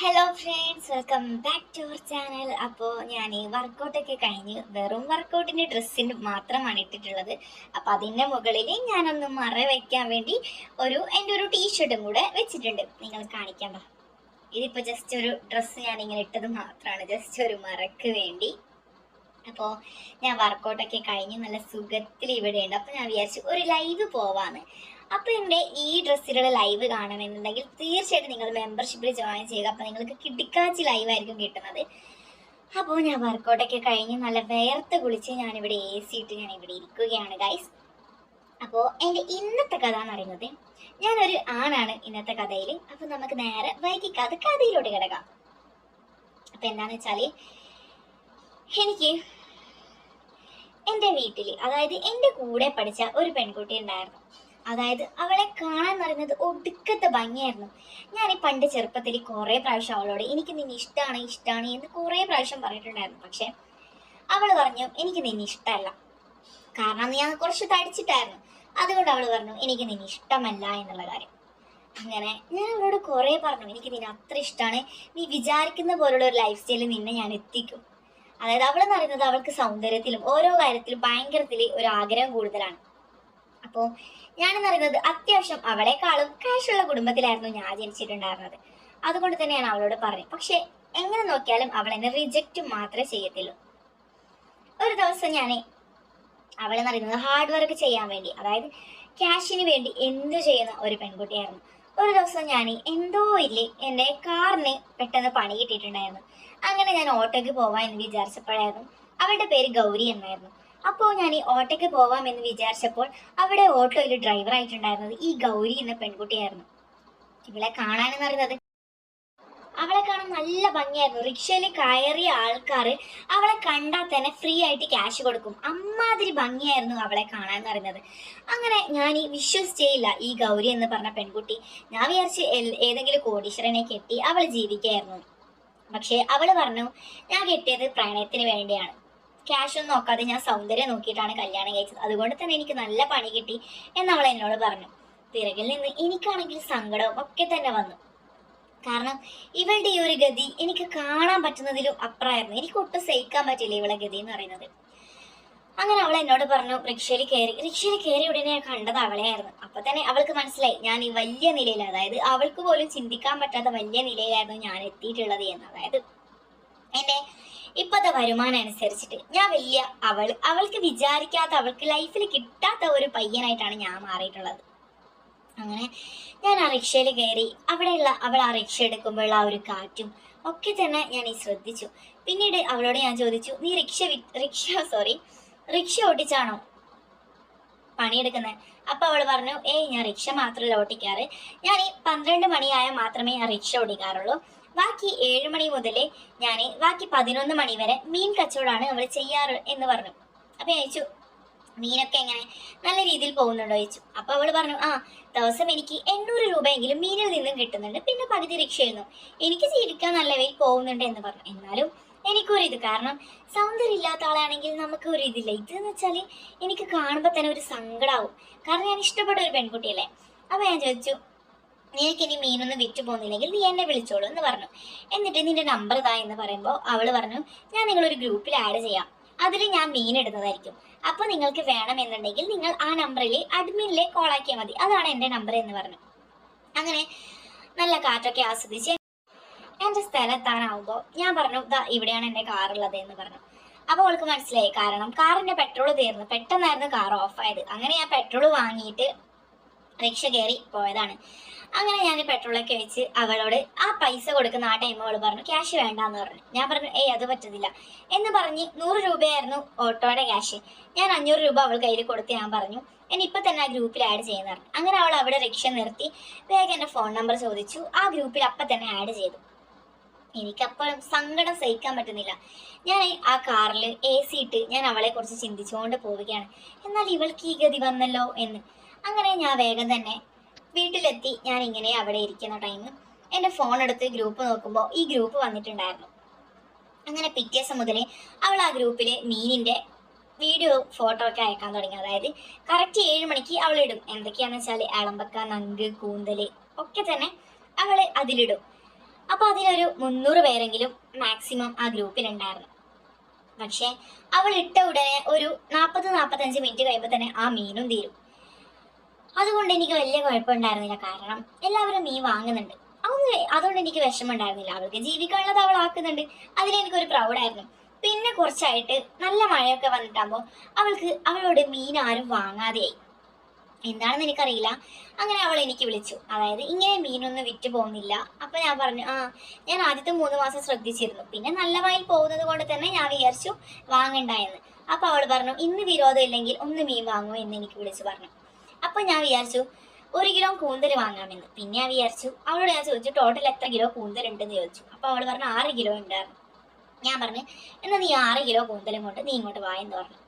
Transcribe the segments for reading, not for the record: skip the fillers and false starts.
Hello friends, welcome back to our channel. അപ്പോൾ ഞാൻ ഈ വർക്കൗട്ടൊക്കെ കഴിഞ്ഞ് വെറും വർക്കൗട്ടിൻ്റെ ഡ്രസ്സിന് മാത്രമാണ് ഇട്ടിട്ടുള്ളത്. അപ്പോൾ അതിൻ്റെ മുകളിൽ ഞാനൊന്ന് മറ വയ്ക്കാൻ വേണ്ടി എൻ്റെ ഒരു ടീഷർട്ടും കൂടെ വെച്ചിട്ടുണ്ട്. നിങ്ങൾ കാണിക്കണ്ട, ഇതിപ്പോൾ ജസ്റ്റ് ഒരു ഡ്രസ്സ് ഞാനിങ്ങനെ ഇട്ടത് മാത്രമാണ്, ജസ്റ്റ് ഒരു മറക്ക് വേണ്ടി. അപ്പോൾ ഞാൻ വർക്കൗട്ടൊക്കെ കഴിഞ്ഞ് നല്ല സുഖത്തിൽ ഇവിടെയുണ്ട്. അപ്പോൾ ഞാൻ വിചാരിച്ചു ഒരു ലൈവ് പോവാന്ന്. അപ്പോൾ എൻ്റെ ഈ ഡ്രസ്സിലുള്ള ലൈവ് കാണണമെന്നുണ്ടെങ്കിൽ തീർച്ചയായിട്ടും നിങ്ങൾ മെമ്പർഷിപ്പിൽ ജോയിൻ ചെയ്യുക. അപ്പോൾ നിങ്ങൾക്ക് കിട്ടിക്കാച്ച് ലൈവായിരിക്കും കിട്ടുന്നത്. അപ്പോൾ ഞാൻ വർക്കൗട്ടൊക്കെ കഴിഞ്ഞ് നല്ല വേർത്ത് കുളിച്ച് ഞാനിവിടെ AC ഇട്ട് ഞാനിവിടെ ഇരിക്കുകയാണ് ഗൈസ്. അപ്പോൾ എൻ്റെ ഇന്നത്തെ കഥ എന്ന് പറയുന്നത്, ഞാനൊരു ആണാണ് ഇന്നത്തെ കഥയിൽ. അപ്പോൾ നമുക്ക് നേരെ വൈകിക്കാതെ കഥയിലോട്ട് കിടക്കാം. അപ്പോൾ എന്താണെന്ന് വെച്ചാൽ, എനിക്ക് എൻ്റെ വീട്ടിൽ, അതായത് എൻ്റെ കൂടെ പഠിച്ച ഒരു പെൺകുട്ടി ഉണ്ടായിരുന്നു. അതായത് അവളെ കാണാൻ പറയുന്നത് ഒടുക്കത്തെ ഭംഗിയായിരുന്നു. ഞാൻ ഈ പണ്ട് ചെറുപ്പത്തിൽ കുറേ പ്രാവശ്യം അവളോട് എനിക്ക് നിന്നെ ഇഷ്ടമാണ് എന്ന് കുറേ പ്രാവശ്യം പറഞ്ഞിട്ടുണ്ടായിരുന്നു. പക്ഷെ അവൾ പറഞ്ഞു എനിക്ക് നിന്നെ ഇഷ്ടമല്ല, കാരണം ഞാൻ കുറച്ച് തടിച്ചിട്ടായിരുന്നു. അതുകൊണ്ട് അവൾ പറഞ്ഞു എനിക്ക് നിന്നെ ഇഷ്ടമല്ല എന്നുള്ള കാര്യം. അങ്ങനെ ഞാൻ അവളോട് കുറേ പറഞ്ഞു എനിക്ക് നിന്നെ അത്ര ഇഷ്ടമാണ്, നീ വിചാരിക്കുന്ന പോലുള്ള ഒരു ലൈഫ് സ്റ്റൈലിൽ നിന്നെ ഞാൻ എത്തിക്കും. അതായത് അവളെന്ന് പറയുന്നത് അവൾക്ക് സൗന്ദര്യത്തിലും ഓരോ കാര്യത്തിലും ഭയങ്കരത്തിൽ ഒരു ആഗ്രഹം കൂടുതലാണ്. അപ്പോൾ ഞാനെന്ന് പറയുന്നത് അത്യാവശ്യം അവളെക്കാളും കാശുള്ള കുടുംബത്തിലായിരുന്നു ഞാൻ ജനിച്ചിട്ടുണ്ടായിരുന്നത്. അതുകൊണ്ട് തന്നെ ഞാൻ അവളോട് പറഞ്ഞു. പക്ഷെ എങ്ങനെ നോക്കിയാലും അവൾ എന്നെ റിജക്റ്റ് മാത്രമേ ചെയ്യത്തുള്ളൂ. ഒരു ദിവസം ഞാൻ, അവളെന്ന് പറയുന്നത് ഹാർഡ് വർക്ക് ചെയ്യാൻ വേണ്ടി, അതായത് ക്യാഷിന് വേണ്ടി എന്തു ചെയ്യുന്ന ഒരു പെൺകുട്ടിയായിരുന്നു. ഒരു ദിവസം ഞാൻ എന്തോ ഇല്ലേ എൻ്റെ കാറിന് പെട്ടെന്ന് പണി കിട്ടിയിട്ടുണ്ടായിരുന്നു. അങ്ങനെ ഞാൻ ഓട്ടോയ്ക്ക് പോവാം എന്ന് വിചാരിച്ചപ്പോഴായിരുന്നു, അവളുടെ പേര് ഗൗരി എന്നായിരുന്നു. അപ്പോൾ ഞാൻ ഈ ഓട്ടോയ്ക്ക് പോവാമെന്ന് വിചാരിച്ചപ്പോൾ അവിടെ ഓട്ടോയിൽ ഡ്രൈവറായിട്ടുണ്ടായിരുന്നത് ഈ ഗൗരി എന്ന പെൺകുട്ടിയായിരുന്നു. ഇവളെ കാണാനെന്ന് പറയുന്നത്, അവളെ കാണാൻ നല്ല ഭംഗിയായിരുന്നു. റിക്ഷയിൽ കയറിയ ആൾക്കാർ അവളെ കണ്ടാൽ തന്നെ ഫ്രീ ആയിട്ട് ക്യാഷ് കൊടുക്കും. അമ്മാതിരി ഭംഗിയായിരുന്നു അവളെ കാണാൻ പറയുന്നത്. അങ്ങനെ ഞാൻ ഈ വിശ്വസിച്ചേയില്ല ഈ ഗൗരി എന്ന് പറഞ്ഞ പെൺകുട്ടി. ഞാൻ വിചാരിച്ച് ഏതെങ്കിലും കോടീശ്വരനെ കെട്ടി അവൾ ജീവിക്കുകയായിരുന്നു. പക്ഷേ അവൾ പറഞ്ഞു ഞാൻ കെട്ടിയത് പ്രണയത്തിന് വേണ്ടിയാണ്, ക്യാഷ് ഒന്നും നോക്കാതെ ഞാൻ സൗന്ദര്യം നോക്കിയിട്ടാണ് കല്യാണം കഴിച്ചത്, അതുകൊണ്ട് തന്നെ എനിക്ക് നല്ല പണി കിട്ടി എന്നവൾ എന്നോട് പറഞ്ഞു. പിറകിൽ നിന്ന് എനിക്കാണെങ്കിൽ സങ്കടവും ഒക്കെ തന്നെ വന്നു. കാരണം ഇവളുടെ ഈ ഒരു ഗതി എനിക്ക് കാണാൻ പറ്റുന്നതിലും അപ്പുറമായിരുന്നു. എനിക്ക് ഒട്ടും സഹിക്കാൻ പറ്റില്ല ഇവളെ ഗതി എന്ന് പറയുന്നത്. അങ്ങനെ അവൾ എന്നോട് പറഞ്ഞു റിക്ഷയിൽ കയറി ഉടനെ ഞാൻ കണ്ടത് അവളെയായിരുന്നു. അപ്പൊ തന്നെ അവൾക്ക് മനസ്സിലായി ഞാൻ ഈ വലിയ നിലയിൽ, അതായത് അവൾക്ക് പോലും ചിന്തിക്കാൻ പറ്റാത്ത വലിയ നിലയിലായിരുന്നു ഞാൻ എത്തിയിട്ടുള്ളത് എന്ന്. അതായത് എൻ്റെ ഇപ്പോഴത്തെ വരുമാനം അനുസരിച്ചിട്ട് ഞാൻ വലിയ, അവൾക്ക് വിചാരിക്കാത്ത, അവൾക്ക് ലൈഫിൽ കിട്ടാത്ത ഒരു പയ്യനായിട്ടാണ് ഞാൻ മാറിയിട്ടുള്ളത്. അങ്ങനെ ഞാൻ ആ റിക്ഷയിൽ കയറി. അവിടെയുള്ള അവൾ ആ റിക്ഷ എടുക്കുമ്പോഴുള്ള ആ ഒരു കാറ്റും ഒക്കെ തന്നെ ഞാൻ ഈ ശ്രദ്ധിച്ചു. പിന്നീട് അവളോട് ഞാൻ ചോദിച്ചു, നീ റിക്ഷ ഓടിച്ചാണോ പണിയെടുക്കുന്നത്? അപ്പൊ അവൾ പറഞ്ഞു, ഞാൻ റിക്ഷ മാത്രമല്ല ഓടിക്കാറ്, ഞാൻ ഈ 12 മണിയായാൽ മാത്രമേ ഞാൻ റിക്ഷ ഓടിക്കാറുള്ളൂ, ബാക്കി 7 മണി മുതൽ ഞാൻ ബാക്കി 11 മണി വരെ മീൻ കച്ചവടമാണ് അവൾ ചെയ്യാറ് എന്ന് പറഞ്ഞു. അപ്പൊ ഞാൻ ചോദിച്ചു മീനൊക്കെ എങ്ങനെ നല്ല രീതിയിൽ പോകുന്നുണ്ടോ ചോദിച്ചു. അപ്പൊ അവൾ പറഞ്ഞു ദിവസം എനിക്ക് 800 രൂപയെങ്കിലും മീനിൽ നിന്നും കിട്ടുന്നുണ്ട്, പിന്നെ പകുതി റിക്ഷയിരുന്നു, എനിക്ക് ജീവിക്കാൻ നല്ല വെയിൽ പോകുന്നുണ്ട് എന്ന് പറഞ്ഞു. എന്നാലും എനിക്കൊരിത്, കാരണം സൗന്ദര്യം ഇല്ലാത്ത ആളാണെങ്കിൽ നമുക്ക് ഒരു ഇതില്ല. ഇതെന്ന് വെച്ചാൽ എനിക്ക് കാണുമ്പോൾ തന്നെ ഒരു സങ്കടമാവും, കാരണം ഞാൻ ഇഷ്ടപ്പെട്ട ഒരു പെൺകുട്ടിയല്ലേ. അപ്പൊ ഞാൻ ചോദിച്ചു നിനക്ക് ഇനി മീനൊന്നും വിറ്റു പോകുന്നില്ലെങ്കിൽ നീ എന്നെ വിളിച്ചോളൂ എന്ന് പറഞ്ഞു. എന്നിട്ട് നിന്റെ നമ്പർ ഇതാ എന്ന് പറയുമ്പോൾ അവൾ പറഞ്ഞു ഞാൻ നിങ്ങളൊരു ഗ്രൂപ്പിൽ ആഡ് ചെയ്യാം, അതിൽ ഞാൻ മീൻ ഇടുന്നതായിരിക്കും, അപ്പോൾ നിങ്ങൾക്ക് വേണമെന്നുണ്ടെങ്കിൽ നിങ്ങൾ ആ നമ്പറിൽ അഡ്മിനിലെ കോൾ ആക്കിയാൽ മതി, അതാണ് എൻ്റെ നമ്പർ എന്ന് പറഞ്ഞു. അങ്ങനെ നല്ല കാറ്റൊക്കെ ആസ്വദിച്ച് എൻ്റെ സ്ഥലത്താനാവുമ്പോൾ ഞാൻ പറഞ്ഞു ദാ ഇവിടെയാണ് എൻ്റെ കാറുള്ളത് എന്ന് പറഞ്ഞു. അപ്പോൾ അവൾക്ക് മനസ്സിലായി, കാരണം കാറിൻ്റെ പെട്രോൾ തീർന്നു, പെട്ടെന്നായിരുന്നു കാർ ഓഫായത്. അങ്ങനെ ഞാൻ പെട്രോൾ വാങ്ങിയിട്ട് റിക്ഷ കയറി പോയതാണ്. അങ്ങനെ ഞാൻ പെട്രോളൊക്കെ വെച്ച് അവളോട് ആ പൈസ കൊടുക്കുന്ന ആ ടൈം അവൾ പറഞ്ഞു ക്യാഷ് വേണ്ടാന്ന് പറഞ്ഞു. ഞാൻ പറഞ്ഞു അത് പറ്റത്തില്ല എന്ന് പറഞ്ഞ് 100 രൂപയായിരുന്നു ഓട്ടോയുടെ ക്യാഷ്. ഞാൻ 500 രൂപ അവൾ കയ്യിൽ കൊടുത്ത് ഞാൻ പറഞ്ഞു എന്നെ ഇപ്പം തന്നെ ആ ഗ്രൂപ്പിൽ ആഡ് ചെയ്യുന്ന പറഞ്ഞു. അങ്ങനെ അവൾ അവിടെ റിക്ഷ നിർത്തി വേഗം എൻ്റെ ഫോൺ നമ്പർ ചോദിച്ചു, ആ ഗ്രൂപ്പിൽ അപ്പം തന്നെ ആഡ് ചെയ്തു. എനിക്കപ്പോഴും സങ്കടം സഹിക്കാൻ പറ്റുന്നില്ല. ഞാൻ ആ കാറിൽ AC ഇട്ട് ഞാൻ അവളെ കുറിച്ച് ചിന്തിച്ചുകൊണ്ട് പോവുകയാണ്. എന്നാൽ ഇവൾക്ക് ഈ ഗതി വന്നല്ലോ എന്ന്. അങ്ങനെ ഞാൻ വേഗം തന്നെ വീട്ടിലെത്തി. ഞാൻ ഇങ്ങനെ അവിടെ ഇരിക്കുന്ന ടൈം എൻ്റെ ഫോൺ എടുത്ത് ഗ്രൂപ്പ് നോക്കുമ്പോൾ ഈ ഗ്രൂപ്പ് വന്നിട്ടുണ്ടായിരുന്നു. അങ്ങനെ പിറ്റേ ദിവസം മുതൽ അവൾ ആ ഗ്രൂപ്പിൽ മീനിൻ്റെ വീഡിയോ ഫോട്ടോ ഒക്കെ അയക്കാൻ തുടങ്ങി. അതായത് കറക്റ്റ് 7 മണിക്ക് അവൾ ഇടും. എന്തൊക്കെയാണെന്ന് വെച്ചാൽ അളമ്പക്ക, നങ്ക്, കൂന്തൽ ഒക്കെ തന്നെ അവൾ അതിലിടും. അപ്പോൾ അതിലൊരു 300 പേരെങ്കിലും മാക്സിമം ആ ഗ്രൂപ്പിലുണ്ടായിരുന്നു. പക്ഷേ അവൾ ഇട്ട ഉടനെ ഒരു 40-45 മിനിറ്റ് കഴിയുമ്പോൾ തന്നെ ആ മീനും തീരും. അതുകൊണ്ട് എനിക്ക് വലിയ കുഴപ്പമുണ്ടായിരുന്നില്ല, കാരണം എല്ലാവരും മീൻ വാങ്ങുന്നുണ്ട്. അതുകൊണ്ട് എനിക്ക് വിഷമം ഉണ്ടായിരുന്നില്ല. അവൾക്ക് ജീവിക്കാനുള്ളത് അവൾ ആക്കുന്നുണ്ട്, അതിലെനിക്കൊരു പ്രൗഡായിരുന്നു. പിന്നെ കുറച്ചായിട്ട് നല്ല മഴയൊക്കെ വന്നിട്ടാകുമ്പോൾ അവളോട് മീൻ ആരും വാങ്ങാതെയായി. എന്താണെന്ന് എനിക്കറിയില്ല. അങ്ങനെ അവൾ എനിക്ക് വിളിച്ചു, അതായത് ഇങ്ങനെ മീനൊന്നും വിറ്റ് പോകുന്നില്ല. അപ്പൊ ഞാൻ പറഞ്ഞു, ഞാൻ ആദ്യത്തെ 3 മാസം ശ്രദ്ധിച്ചിരുന്നു, പിന്നെ നല്ല വായിൽ പോകുന്നത് കൊണ്ട് തന്നെ ഞാൻ വിചാരിച്ചു വാങ്ങണ്ട എന്ന്. അപ്പൊ അവൾ പറഞ്ഞു, ഇന്ന് വിരോധം ഇല്ലെങ്കിൽ ഒന്ന് മീൻ വാങ്ങുമോ എന്ന് എനിക്ക് വിളിച്ചു പറഞ്ഞു. അപ്പൊ ഞാൻ വിചാരിച്ചു 1 കിലോ കൂന്തൽ വാങ്ങാമെന്ന്. പിന്നെ ഞാൻ വിചാരിച്ചു, അവളോട് ഞാൻ ചോദിച്ചു ടോട്ടൽ എത്ര കിലോ കൂന്തൽ ഉണ്ടെന്ന് ചോദിച്ചു. അപ്പൊ അവൾ പറഞ്ഞു 6 കിലോ ഉണ്ടായിരുന്നു. ഞാൻ പറഞ്ഞു, എന്നാൽ നീ 6 കിലോ കൂന്തലും കൊണ്ട് നീ ഇങ്ങോട്ട് വാ എന്ന് പറഞ്ഞു.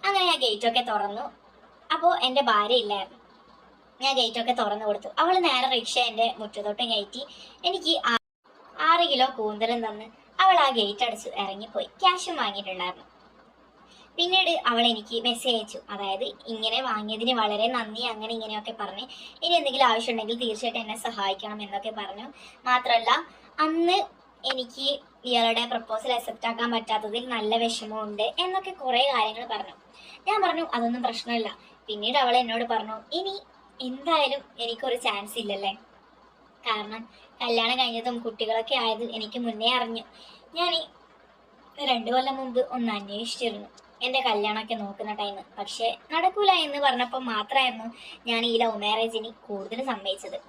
അങ്ങനെ ഞാൻ ഗേറ്റൊക്കെ തുറന്നു. അപ്പോൾ എൻ്റെ ഭാര്യ ഇല്ലായിരുന്നു. ഞാൻ ഗേറ്റൊക്കെ തുറന്നു കൊടുത്തു. അവൾ നേരെ റിക്ഷ എൻ്റെ മുറ്റത്തോട്ട് കയറ്റി എനിക്ക് 6 കിലോ കൂന്തലും തന്ന് അവൾ ആ ഗേറ്റ് അടച്ച് ഇറങ്ങിപ്പോയി. ക്യാഷും വാങ്ങിയിട്ടുണ്ടായിരുന്നു. പിന്നീട് അവൾ എനിക്ക് മെസ്സേജ് അയച്ചു, അതായത് ഇങ്ങനെ വാങ്ങിയതിന് വളരെ നന്ദി, അങ്ങനെ ഇങ്ങനെയൊക്കെ പറഞ്ഞ് ഇനി എന്തെങ്കിലും ആവശ്യമുണ്ടെങ്കിൽ തീർച്ചയായിട്ടും എന്നെ സഹായിക്കണം എന്നൊക്കെ പറഞ്ഞു. മാത്രമല്ല അന്ന് എനിക്ക് ഇയാളുടെ പ്രപ്പോസൽ അക്സെപ്റ്റ് ആക്കാൻ പറ്റാത്തതിൽ നല്ല വിഷമമുണ്ട് എന്നൊക്കെ കുറേ കാര്യങ്ങൾ പറഞ്ഞു. ഞാൻ പറഞ്ഞു അതൊന്നും പ്രശ്നമില്ല. പിന്നീട് അവൾ എന്നോട് പറഞ്ഞു, ഇനി എന്തായാലും എനിക്കൊരു ചാൻസ് ഇല്ലല്ലേ, കാരണം കല്യാണം കഴിഞ്ഞതും കുട്ടികളൊക്കെ ആയത് എനിക്ക് മുന്നേ അറിഞ്ഞു. ഞാൻ 2 കൊല്ലം മുമ്പ് ഒന്ന് അന്വേഷിച്ചിരുന്നു എൻ്റെ കല്യാണമൊക്കെ നോക്കുന്ന ടൈം. പക്ഷേ നടക്കൂല എന്ന് പറഞ്ഞപ്പോൾ മാത്രമായിരുന്നു ഞാൻ ഈ ലവ് മാരേജിന് കൂടുതൽ സമ്മതിച്ചത്.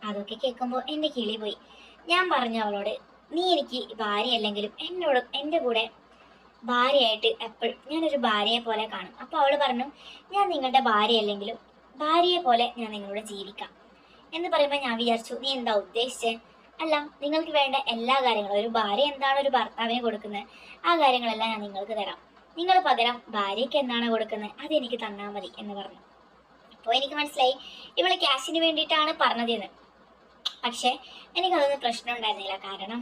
അതൊക്കെ കേൾക്കുമ്പോൾ എൻ്റെ കിളി പോയി. ഞാൻ പറഞ്ഞു അവളോട്, നീ എനിക്ക് ഭാര്യയല്ലെങ്കിലും എൻ്റെ കൂടെ ഭാര്യയായിട്ട് എപ്പോഴും ഞാനൊരു ഭാര്യയെ പോലെ കാണും. അപ്പോൾ അവൾ പറഞ്ഞു, ഞാൻ നിങ്ങളുടെ ഭാര്യയല്ലെങ്കിലും ഭാര്യയെ പോലെ ഞാൻ നിങ്ങളോട് ജീവിക്കാം എന്ന് പറയുമ്പോൾ ഞാൻ വിചാരിച്ചു, നീ എന്താ ഉദ്ദേശിച്ചേ? അല്ല, നിങ്ങൾക്ക് വേണ്ട എല്ലാ കാര്യങ്ങളും, ഒരു ഭാര്യ എന്താണ് ഒരു ഭർത്താവിന് കൊടുക്കുന്നത് ആ കാര്യങ്ങളെല്ലാം ഞാൻ നിങ്ങൾക്ക് തരാം. നിങ്ങൾ പകരം ഭാര്യയ്ക്ക് എന്താണ് കൊടുക്കുന്നത് അതെനിക്ക് തന്നാൽ മതി എന്ന് പറഞ്ഞു. അപ്പോൾ എനിക്ക് മനസ്സിലായി ഇവള് ക്യാഷിന് വേണ്ടിയിട്ടാണ് പറഞ്ഞതെന്ന്. പക്ഷെ എനിക്കതൊന്നും പ്രശ്നം ഉണ്ടായിരുന്നില്ല, കാരണം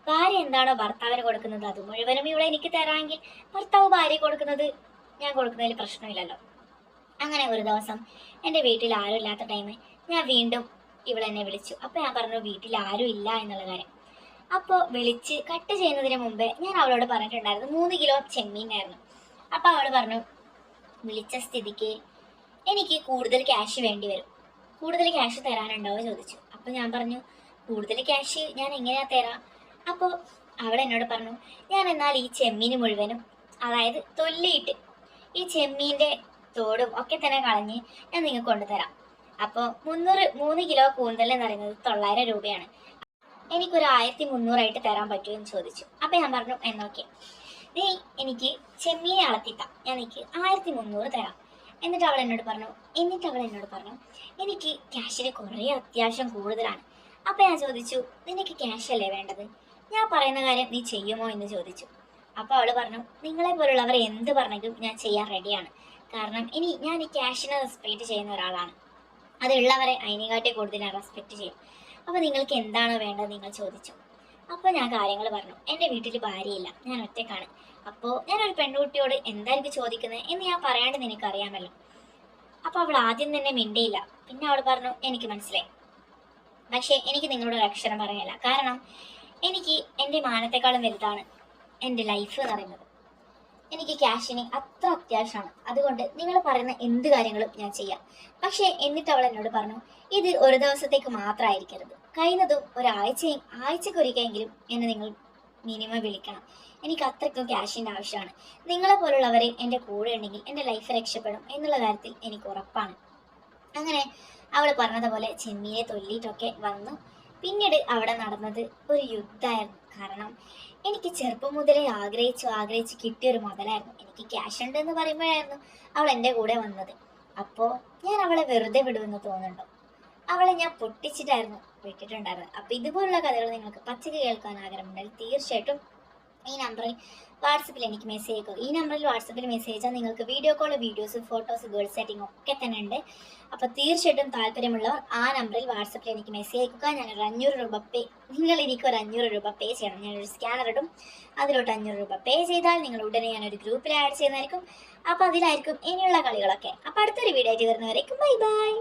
ഭാര്യ എന്താണോ ഭർത്താവിന് കൊടുക്കുന്നത് അത് മുഴുവനും ഇവിടെ എനിക്ക് തരാമെങ്കിൽ ഭർത്താവ് ഭാര്യ കൊടുക്കുന്നത് ഞാൻ കൊടുക്കുന്നതിൽ പ്രശ്നമില്ലല്ലോ. അങ്ങനെ ഒരു ദിവസം എൻ്റെ വീട്ടിൽ ആരും ഇല്ലാത്ത ടൈം ഞാൻ വീണ്ടും ഇവളെന്നെ വിളിച്ചു. അപ്പോൾ ഞാൻ പറഞ്ഞു വീട്ടിൽ ആരും ഇല്ല എന്നുള്ള കാര്യം. അപ്പോൾ വിളിച്ച് കട്ട് ചെയ്യുന്നതിന് മുമ്പേ ഞാൻ അവളോട് പറഞ്ഞിട്ടുണ്ടായിരുന്നു 3 കിലോ ചെമ്മീനായിരുന്നു. അപ്പോൾ അവൾ പറഞ്ഞു, വിളിച്ച സ്ഥിതിക്ക് എനിക്ക് കൂടുതൽ ക്യാഷ് വേണ്ടി വരും, കൂടുതൽ ക്യാഷ് തരാനുണ്ടാവോ ചോദിച്ചു. അപ്പോൾ ഞാൻ പറഞ്ഞു, കൂടുതൽ ക്യാഷ് ഞാൻ എങ്ങനെയാ തരാം? അപ്പോൾ അവൾ എന്നോട് പറഞ്ഞു, ഞാൻ എന്നാൽ ഈ ചെമ്മീന് മുഴുവനും, അതായത് തൊല്ലിയിട്ട് ഈ ചെമ്മീൻ്റെ തോടും ഒക്കെ തന്നെ കളഞ്ഞ് ഞാൻ നിങ്ങൾക്ക് കൊണ്ടുതരാം. അപ്പോൾ 3 കിലോ കൂന്തൽ എന്ന് പറയുന്നത് 900 രൂപയാണ്. എനിക്കൊരു 1300 തരാൻ പറ്റുമെന്ന് ചോദിച്ചു. അപ്പം ഞാൻ പറഞ്ഞു, എന്നോക്കെ നീ എനിക്ക് ചെമ്മീനെ അളത്തിത്താ, ഞാൻ എനിക്ക് 1300 തരാം. എന്നിട്ട് അവൾ എന്നോട് പറഞ്ഞു, എനിക്ക് ക്യാഷിന് കുറേ അത്യാവശ്യം കൂടുതലാണ്. അപ്പം ഞാൻ ചോദിച്ചു, നിനക്ക് ക്യാഷ് അല്ലേ വേണ്ടത്, ഞാൻ പറയുന്ന കാര്യം നീ ചെയ്യുമോ എന്ന് ചോദിച്ചു. അപ്പോൾ അവൾ പറഞ്ഞു, നിങ്ങളെ പോലുള്ളവർ എന്ത് പറഞ്ഞെങ്കിലും ഞാൻ ചെയ്യാൻ റെഡിയാണ്, കാരണം ഞാൻ ഈ ക്യാഷിനെ റെസ്പെക്റ്റ് ചെയ്യുന്ന ഒരാളാണ്, അതുള്ളവരെ അതിനെക്കാട്ടി കൂടുതൽ ഞാൻ റെസ്പെക്റ്റ് ചെയ്യും. അപ്പോൾ നിങ്ങൾക്ക് എന്താണോ വേണ്ടത് നിങ്ങൾ ചോദിച്ചു. അപ്പോൾ ഞാൻ കാര്യങ്ങൾ പറഞ്ഞു. എൻ്റെ വീട്ടിൽ ഭാര്യയില്ല, ഞാൻ ഒറ്റക്കാണ്. അപ്പോൾ ഞാനൊരു പെൺകുട്ടിയോട് എന്തായിരിക്കും ചോദിക്കുന്നത് എന്ന് ഞാൻ പറയാണ്ട് നിനക്കറിയാമല്ലോ. അപ്പോൾ അവൾ ആദ്യം തന്നെ മിണ്ടിയില്ല. പിന്നെ അവൾ പറഞ്ഞു, എനിക്ക് മനസ്സിലായി, പക്ഷേ എനിക്ക് നിങ്ങളോട് ഒരു അക്ഷരം പറയാനില്ല, കാരണം എനിക്ക് എൻ്റെ മാനത്തെക്കാളും വലുതാണ് എൻ്റെ ലൈഫ് എന്ന് പറയുന്നത്. എനിക്ക് ക്യാഷിന് അത്ര അത്യാവശ്യമാണ്, അതുകൊണ്ട് നിങ്ങൾ പറയുന്ന എന്ത് കാര്യങ്ങളും ഞാൻ ചെയ്യാം. പക്ഷേ എന്നിട്ട് അവൾ എന്നോട് പറഞ്ഞു, ഇത് ഒരു ദിവസത്തേക്ക് മാത്രമായിരിക്കരുത്, കഴിയുന്നതും ആഴ്ചക്കൊരിക്കെങ്കിലും എന്നെ നിങ്ങൾ മിനിമം വിളിക്കണം. എനിക്ക് അത്രയ്ക്കും ക്യാഷിൻ്റെ ആവശ്യമാണ്. നിങ്ങളെ പോലുള്ളവർ എൻ്റെ കൂടെ ഉണ്ടെങ്കിൽ എൻ്റെ ലൈഫ് രക്ഷപ്പെടും എന്നുള്ള കാര്യത്തിൽ എനിക്ക് ഉറപ്പാണ്. അങ്ങനെ അവൾ പറഞ്ഞതുപോലെ ചെമ്മീനെ തൊല്ലിയിട്ടൊക്കെ വന്നു. പിന്നീട് അവിടെ നടന്നത് ഒരു യുദ്ധമായിരുന്നു. കാരണം എനിക്ക് ചെറുപ്പം മുതലേ ആഗ്രഹിച്ച് കിട്ടിയൊരു മുതലായിരുന്നു. എനിക്ക് ക്യാഷ് ഉണ്ട് എന്ന് പറയുമ്പോഴായിരുന്നു അവൾ എൻ്റെ കൂടെ വന്നത്. അപ്പോൾ ഞാൻ അവളെ വെറുതെ വിടുമെന്ന് തോന്നുന്നുണ്ടോ? അവളെ ഞാൻ പൊട്ടിച്ചിട്ടായിരുന്നു വിട്ടിട്ടുണ്ടായിരുന്നത്. അപ്പോൾ ഇതുപോലുള്ള കഥകൾ നിങ്ങൾക്ക് പച്ചക്ക് കേൾക്കാൻ ആഗ്രഹമുണ്ടെങ്കിൽ തീർച്ചയായിട്ടും ഈ നമ്പറിൽ വാട്സപ്പിൽ എനിക്ക് മെസ്സേജ് അയക്കുക. ഈ നമ്പറിൽ വാട്സപ്പിൽ മെസ്സേജ് അയച്ചാൽ നിങ്ങൾക്ക് video call, videos, photos, girl setting ഒക്കെ തന്നെ ഉണ്ട്. അപ്പോൾ തീർച്ചയായിട്ടും താല്പര്യമുള്ളവർ ആ നമ്പറിൽ വാട്സപ്പിൽ എനിക്ക് മെസ്സേജ് അയക്കുക. ഞാനൊരു 500 രൂപ നിങ്ങൾ എനിക്കൊരു 500 രൂപ പേ ചെയ്യണം. ഞാനൊരു സ്കാനർ ഇടും, അതിലോട്ട് 500 രൂപ പേ ചെയ്താൽ നിങ്ങൾ ഉടനെ ഞാനൊരു ഗ്രൂപ്പിൽ ആഡ് ചെയ്യുന്നതായിരിക്കും. അപ്പോൾ അതിലായിരിക്കും ഇനിയുള്ള കളികളൊക്കെ. അപ്പോൾ അടുത്തൊരു വീഡിയോ ആയിട്ട് വരുന്നവരേക്കും ബൈ ബൈ.